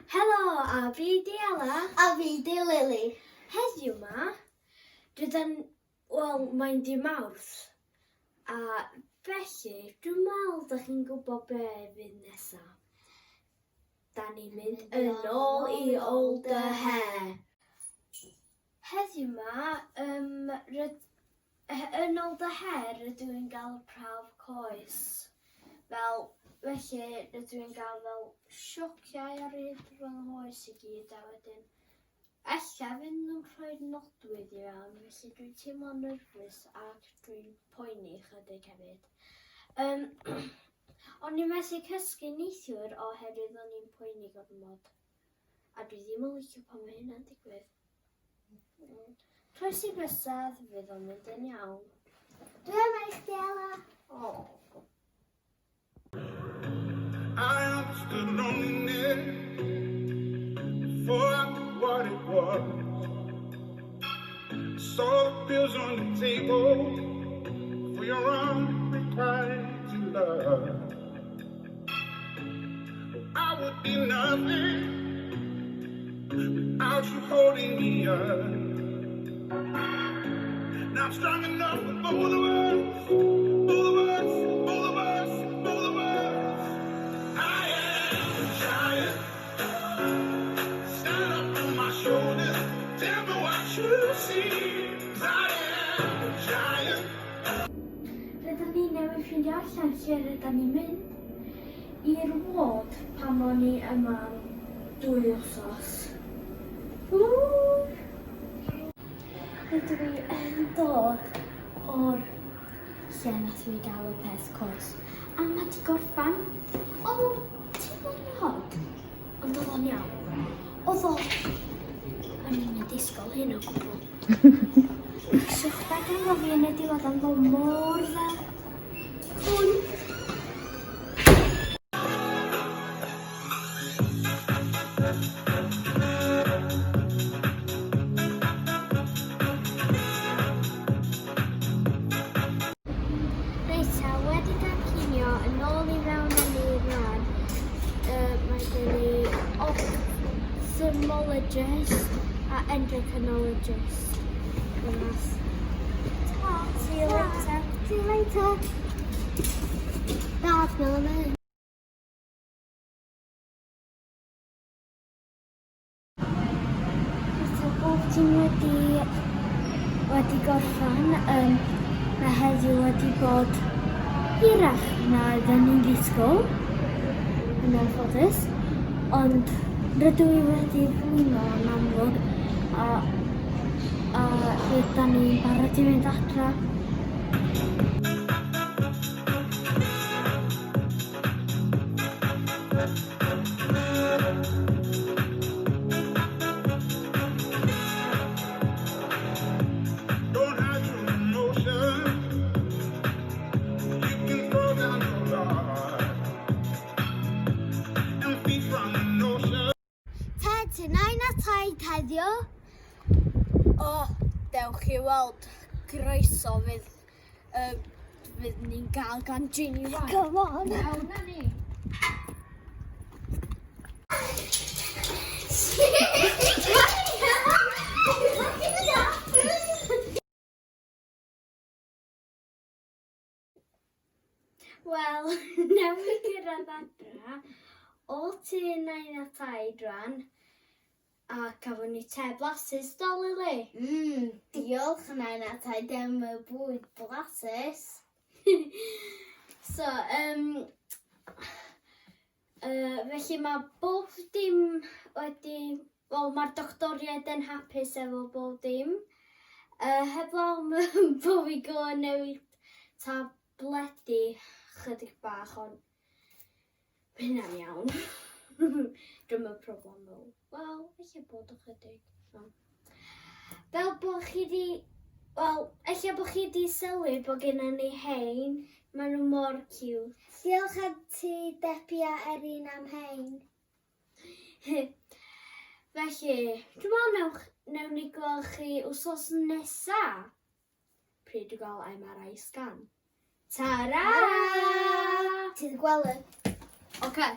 Helo, a fi di Ela. A fi di Lily. Heddiw ma, mae'n di Mawrth. A felly, dwi'n meddwl da chi'n gwybod be fydd nesa. Da ni'n mynd yn ôl i Alder Hey. Heddiw ma, yn Alder Hey rydw i'n gael prawf coes. Felly rydw i'n gael fel siociau ar ei fel hoes I gyd a wedyn. Ella fydd nhw'n rhoi nodwydd I fewn, felly dwi'n teimlo nerfus ac dwi'n poeni chydig hefyd. O'n i'n methu cysgu neithiwr oherwydd o'n i'n poeni gormod. A dwi ddim yn licio pan mae hynna'n digwydd. Croes I bysedd fydd o'n mynd yn iawn. Dwi'n meddwl I chdi Ela. I understood loneliness for what it was. Saw the pills on the table for your unrequited love. I would be nothing without you holding me up. Now I'm strong enough for both of us, both of us, both of us, both of us. I am a giant. Stand up on my shoulders. Tell me what you see. 'Cause I am a giant. Rydyn ni newydd ffindio allan lle rydyn ni'n mynd i'r ward pan o'n i yma am 2 wsos. Rydw I yn dod o'r lle nath fi gael y peth coes. A mae di gorffan. Ti'n mynd hod? Ond oedd o'n iawn. Oedd o... O'n i'n mynd disgol hyn o gwbl. Sych bag yn fi yn y diwedd am fel mor fel hwn. Reita, wedi cael cinio yn ôl I fewn yn ei ran. Mae gen I ophthalmologist a endocrinologist. See you later. See you later. Dad, Melanie. So bob dim wedi gorffan. Mae heddiw wedi bod hirach na ydyn ni'n disgwyl. Yn anffodus. Ond rydw I wedi blino yn amlwg. A rydyn ni'n barod I fynd adra. Don't hide your emotions. You can throw down your guard and feed from the ocean. Ted, nain a taid heddiw. Dewch I weld groeso fydd ni'n gael gan Ginny Ryan. Come on. Iawn na ni. Wel, newydd gyrraedd adra o tu nain a taid rwan a cafon ni te blasus do Lily. Diolch nain a taid am y bwyd blasus. So, felly mae bob dim wedi... Wel, mae'r doctoriaid yn hapus efo bob dim. Heblaw bod fi go newid tabledi chydig bach, ond mae hynna'n iawn. Dwi'n meddwl problem nhw. Wel, eich bod ychydig. Fel bod chi di... Wel, eich bod chi di sylwi bod gennym ni hein. Maen nhw mor cute. Diolch a ti Debbie a Erin am hein. Felly, dwi'n meddwl newn ni gweld chi wsos nesa. Pryd dwi'n gael MRI scan. Tara! Ti'n gweld? Oce.